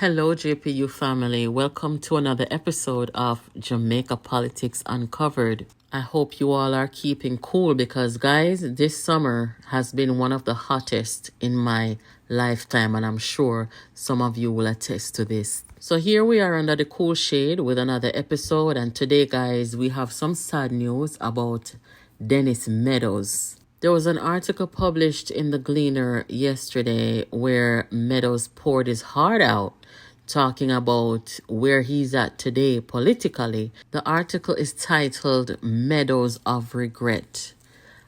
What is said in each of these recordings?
Hello, JPU family. Welcome to another episode of Jamaica Politics Uncovered. I hope you all are keeping cool because, guys, this summer has been one of the hottest in my lifetime, and I'm sure some of you will attest to this. So here we are under the cool shade with another episode, and today, guys, we have some sad news about Dennis Meadows. There was an article published in the Gleaner yesterday where Meadows poured his heart out talking about where he's at today politically. The article is titled Meadows of Regret.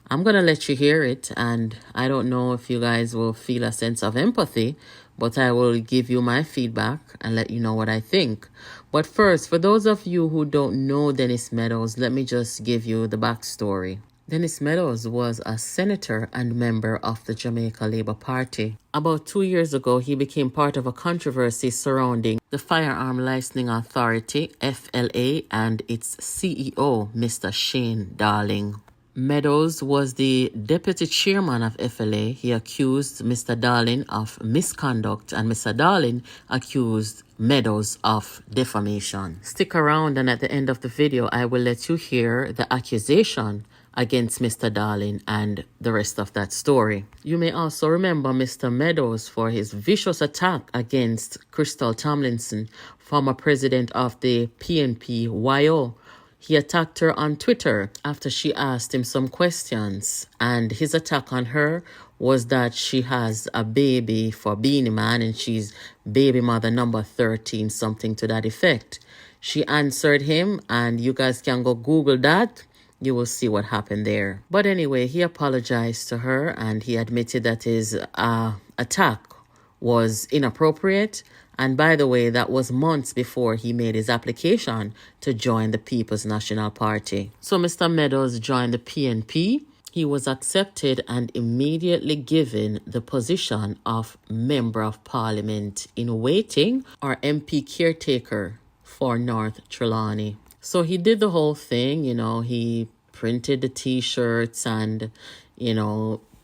I'm going to let you hear it, and I don't know if you guys will feel a sense of empathy, but I will give you my feedback and let you know what I think. But first, for those of you who don't know Dennis Meadows, let me just give you the backstory. Dennis Meadows was a senator and member of the Jamaica Labour Party. About 2 years ago, he became part of a controversy surrounding the Firearm Licensing Authority, FLA, and its CEO, Mr. Shane Darling. Meadows was the deputy chairman of FLA. He accused Mr. Darling of misconduct, and Mr. Darling accused Meadows of defamation. Stick around, and at the end of the video, I will let you hear the accusation against Mr. Darling and the rest of that story. You may also remember Mr. Meadows for his vicious attack against Crystal Tomlinson, former president of the PNP YO. He attacked her on Twitter after she asked him some questions, and his attack on her was that she has a baby for Beanie Man and she's baby mother number 13, something to that effect. She answered him, and you guys can go Google that. You will see what happened there. But anyway, he apologized to her and he admitted that his attack was inappropriate. And by the way, that was months before he made his application to join the People's National Party. So Mr. Meadows joined the PNP. He was accepted and immediately given the position of Member of Parliament in Waiting, or MP caretaker for North Trelawney. So he did the whole thing, he printed the t-shirts and,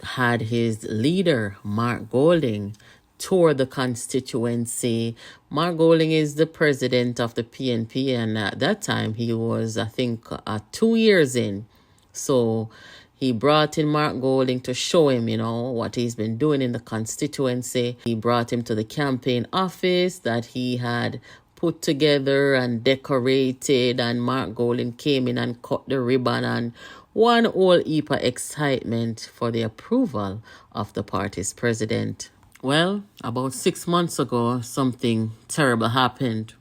had his leader, Mark Golding, tour the constituency. Mark Golding is the president of the PNP, and at that time he was, I think, 2 years in. So he brought in Mark Golding to show him, what he's been doing in the constituency. He brought him to the campaign office that he had put together and decorated, and Mark Golding came in and cut the ribbon, and one whole heap of excitement for the approval of the party's president. Well, about 6 months ago, something terrible happened.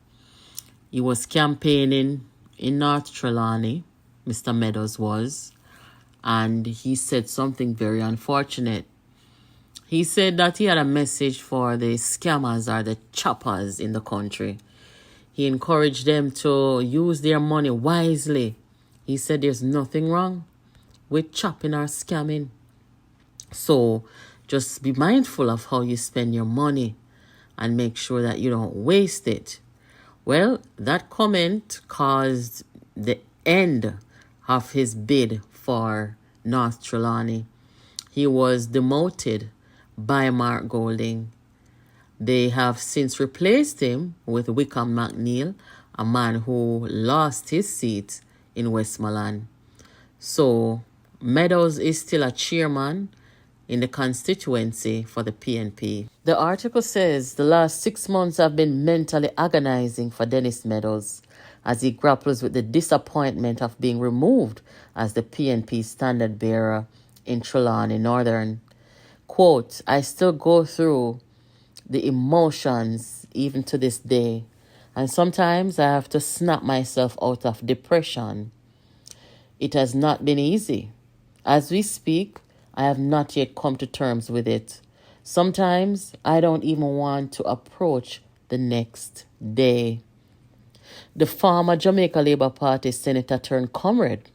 He was campaigning in North Trelawney, Mr. Meadows was, and he said something very unfortunate. He said that he had a message for the scammers or the choppers in the country. He encouraged them to use their money wisely. He said there's nothing wrong with chopping or scamming. So just be mindful of how you spend your money and make sure that you don't waste it. Well, that comment caused the end of his bid for North Trelawney. He was demoted by Mark Golding. They have since replaced him with Wickham McNeil, a man who lost his seat in Westmoreland. So Meadows is still a chairman in the constituency for the PNP. The article says the last 6 months have been mentally agonizing for Dennis Meadows as he grapples with the disappointment of being removed as the PNP standard bearer in Trelawney Northern. Quote, I still go through the emotions even to this day, and sometimes I have to snap myself out of depression. It has not been easy. As we speak, I have not yet come to terms with it. Sometimes I don't even want to approach the next day. The former Jamaica Labour Party senator turned comrade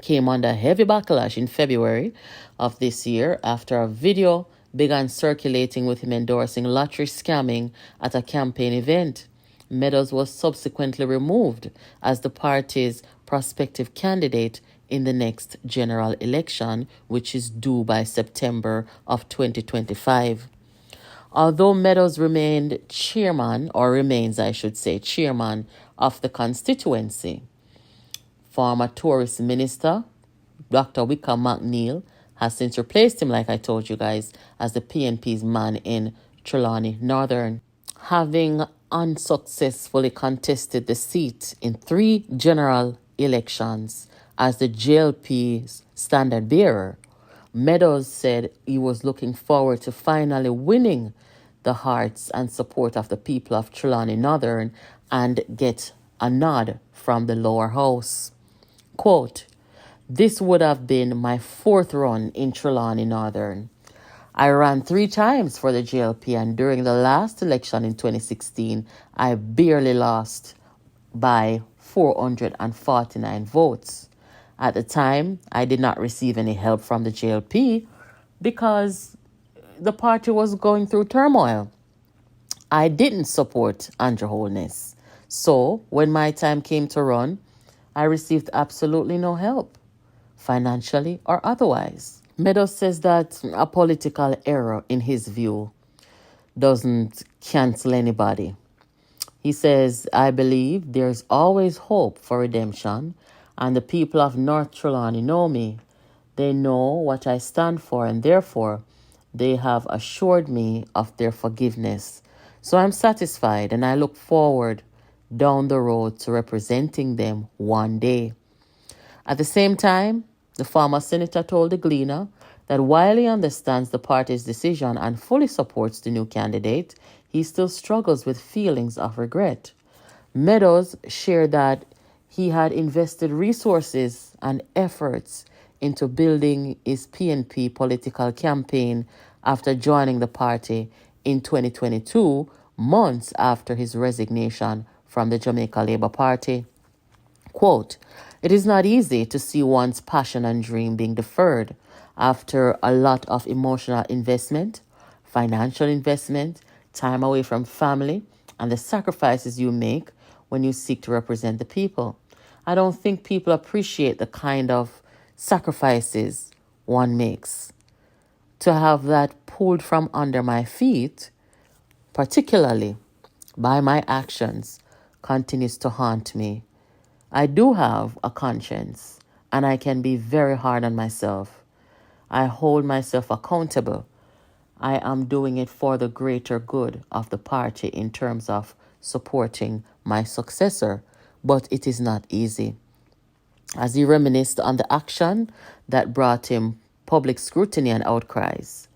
came under heavy backlash in February of this year after a video began circulating with him endorsing lottery scamming at a campaign event. Meadows was subsequently removed as the party's prospective candidate in the next general election, which is due by September of 2025. Although Meadows remained chairman, or remains, I should say, chairman of the constituency, former tourist minister Dr. Wickham McNeil has since replaced him, like I told you guys, as the PNP's man in Trelawney Northern, having unsuccessfully contested the seat in 3 general elections as the JLP's standard bearer. Meadows said he was looking forward to finally winning the hearts and support of the people of Trelawney Northern and get a nod from the lower house. Quote, "This would have been my 4th run in Trelawney Northern. I ran 3 times for the JLP, and during the last election in 2016, I barely lost by 449 votes. At the time, I did not receive any help from the JLP because the party was going through turmoil. I didn't support Andrew Holness. So when my time came to run, I received absolutely no help, financially or otherwise." Meadows says that a political error, in his view, doesn't cancel anybody. He says, "I believe there's always hope for redemption, and the people of North Trelawney know me. They know what I stand for, and therefore they have assured me of their forgiveness. So I'm satisfied, and I look forward down the road to representing them one day." At the same time, the former senator told the Gleaner that while he understands the party's decision and fully supports the new candidate, he still struggles with feelings of regret. Meadows shared that he had invested resources and efforts into building his PNP political campaign after joining the party in 2022, months after his resignation from the Jamaica Labour Party. Quote, "It is not easy to see one's passion and dream being deferred after a lot of emotional investment, financial investment, time away from family, and the sacrifices you make when you seek to represent the people. I don't think people appreciate the kind of sacrifices one makes. To have that pulled from under my feet, particularly by my actions, continues to haunt me. I do have a conscience, and I can be very hard on myself. I hold myself accountable. I am doing it for the greater good of the party in terms of supporting my successor, but it is not easy." As he reminisced on the action that brought him public scrutiny and outcries,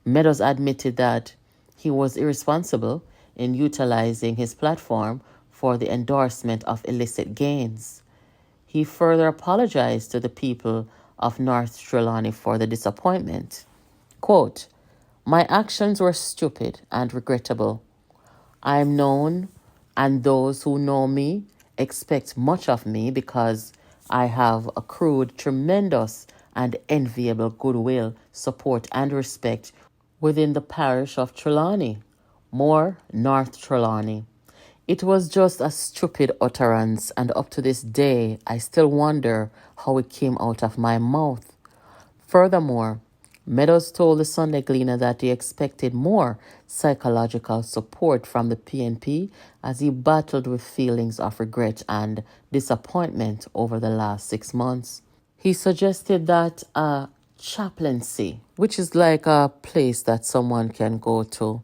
Meadows admitted that he was irresponsible in utilizing his platform for the endorsement of illicit gains. He further apologized to the people of North Trelawney for the disappointment. Quote, "My actions were stupid and regrettable. I am known, and those who know me expect much of me because I have accrued tremendous and enviable goodwill, support, and respect within the parish of Trelawney, more North Trelawney. It was just a stupid utterance, and up to this day, I still wonder how it came out of my mouth." Furthermore, Meadows told the Sunday Gleaner that he expected more psychological support from the PNP as he battled with feelings of regret and disappointment over the last 6 months. He suggested that a chaplaincy, which is like a place that someone can go to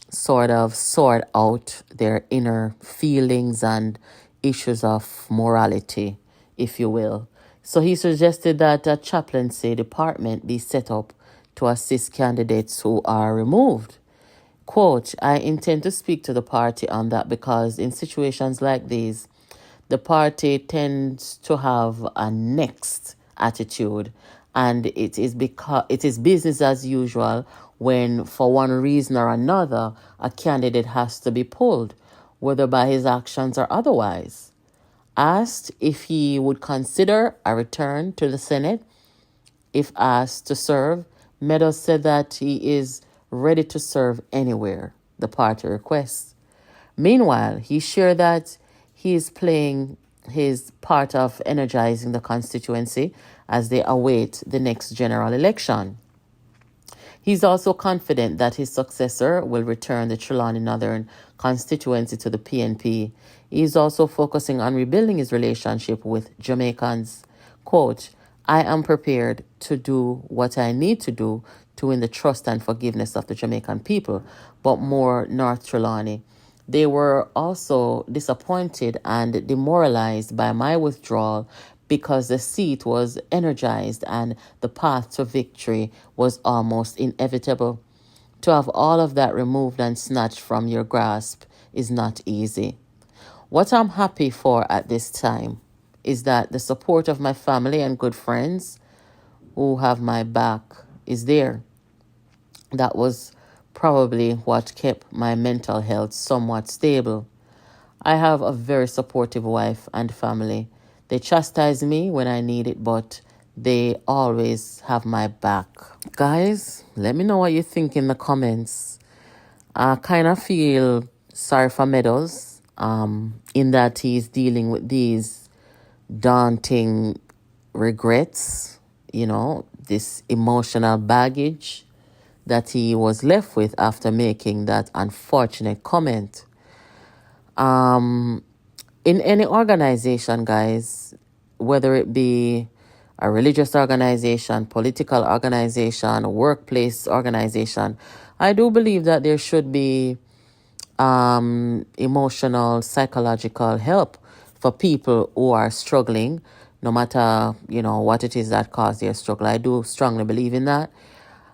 sort of sort out their inner feelings and issues of morality, if you will. So he suggested that a chaplaincy department be set up to assist candidates who are removed. Quote, "I intend to speak to the party on that because in situations like these, the party tends to have a next attitude, and it is business as usual when, for one reason or another, a candidate has to be pulled, whether by his actions or otherwise." Asked if he would consider a return to the Senate if asked to serve, Meadows said that he is ready to serve anywhere the party requests. Meanwhile, he shared that he is playing his part of energizing the constituency as they await the next general election. He's also confident that his successor will return the Trelawney Northern constituency to the PNP. He's also focusing on rebuilding his relationship with Jamaicans. Quote, I am prepared to do what I need to do to win the trust and forgiveness of the Jamaican people, but more North Trelawney. They were also disappointed and demoralized by my withdrawal because the seat was energized and the path to victory was almost inevitable. To have all of that removed and snatched from your grasp is not easy. What I'm happy for at this time is that the support of my family and good friends who have my back is there. That was probably what kept my mental health somewhat stable. I have a very supportive wife and family. They chastise me when I need it, but they always have my back. Guys, let me know what you think in the comments. I kind of feel sorry for Meadows, in that he's dealing with these daunting regrets, this emotional baggage that he was left with after making that unfortunate comment. In any organization, guys, whether it be a religious organization, political organization, workplace organization, I do believe that there should be emotional, psychological help for people who are struggling, no matter, what it is that caused their struggle. I do strongly believe in that.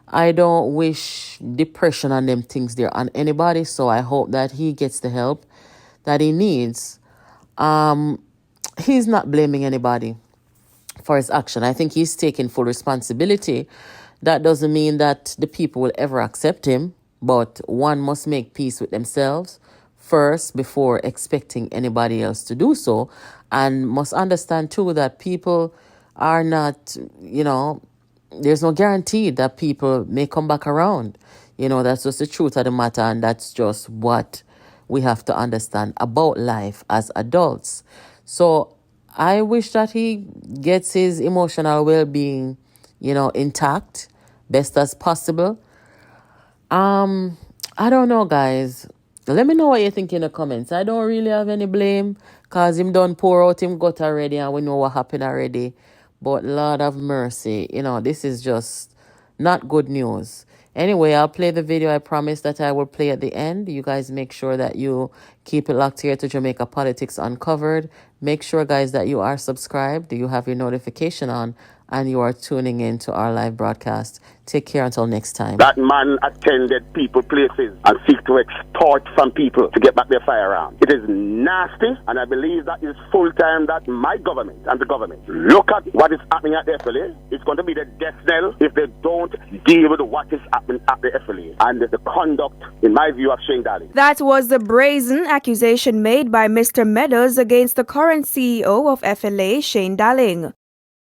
I don't wish depression and them things there on anybody, so I hope that he gets the help that he needs. He's not blaming anybody for his action. I think he's taking full responsibility. That doesn't mean that the people will ever accept him, but one must make peace with themselves first before expecting anybody else to do so, and must understand too that people are not, there's no guarantee that people may come back around. That's just the truth of the matter, and that's just what we have to understand about life as adults. So I wish that he gets his emotional well-being, intact, best as possible. I don't know, guys. Let me know what you think in the comments. I don't really have any blame because him done pour out him gut already and we know what happened already. But Lord of mercy, this is just not good news. Anyway, I'll play the video I promised that I will play at the end. You guys make sure that you keep it locked here to Jamaica Politics Uncovered. Make sure, guys, that you are subscribed, you have your notification on, and you are tuning in to our live broadcast. Take care until next time. That man attended people places and seek to extort from people to get back their firearms. It is nasty, and I believe that is full time that my government and the government look at what is happening at the FLA. It's going to be the death knell if they don't deal with what is happening at the FLA and the conduct, in my view, of Shane Darling. That was the brazen accusation made by Mr. Meadows against the current CEO of FLA, Shane Darling.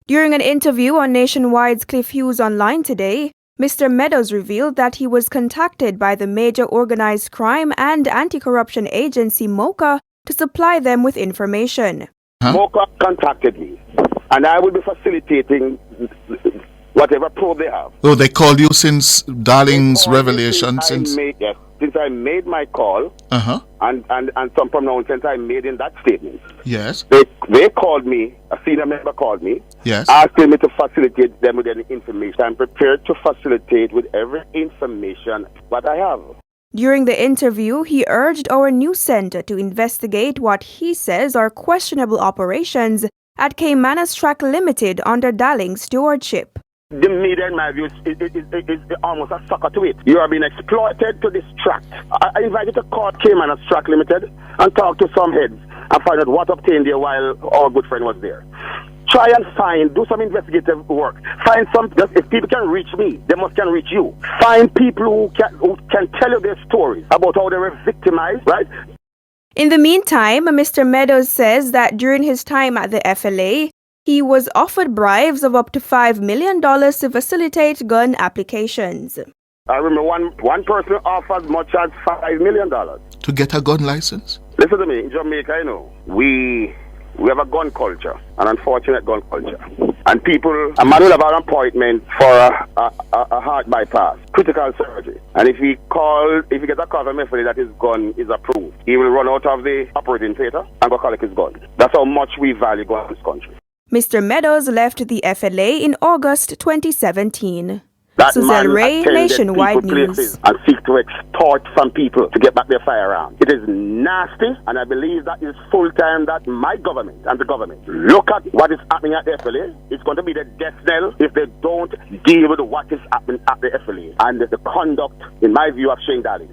During an interview on Nationwide's Cliff Hughes Online today, Mr. Meadows revealed that he was contacted by the major organized crime and anti-corruption agency MOCA to supply them with information. MOCA contacted me, and I will be facilitating whatever probe they have. Oh, they called you since Darling's revelation? Since I made my call, and some pronouncements I made in that statement. Yes. They called me, a senior member called me, yes, asking me to facilitate them with any information. I'm prepared to facilitate with every information that I have. During the interview, he urged our news center to investigate what he says are questionable operations at Caymanas Track Limited under Darling's stewardship. The media, in my view, is almost a sucker to it. You are being exploited to distract. I invite you to call Caymanas Track Limited and talk to some heads and find out what obtained there while our good friend was there. Try and do some investigative work. Find some, if people can reach me, they must can reach you. Find people who can tell you their stories about how they were victimized, right? In the meantime, Mr. Meadows says that during his time at the FLA, he was offered bribes of up to $5 million to facilitate gun applications. I remember one person offered as much as $5 million. To get a gun license? Listen to me, in Jamaica, we We have a gun culture, an unfortunate gun culture. And people, a man will have an appointment for a heart bypass, critical surgery. And if he gets a call from FLA that his gun is approved, he will run out of the operating theatre and go collect his gun. That's how much we value guns in this country. Mr. Meadows left the FLA in August 2017. That Suzelle man Ray, attended Nationwide people News. places and seek to extort some people to get back their firearms. It is nasty, and I believe that is full time that my government and the government look at what is happening at the FLA. It's going to be the death knell if they don't deal with what is happening at the FLA and the conduct, in my view, of Shane Darling.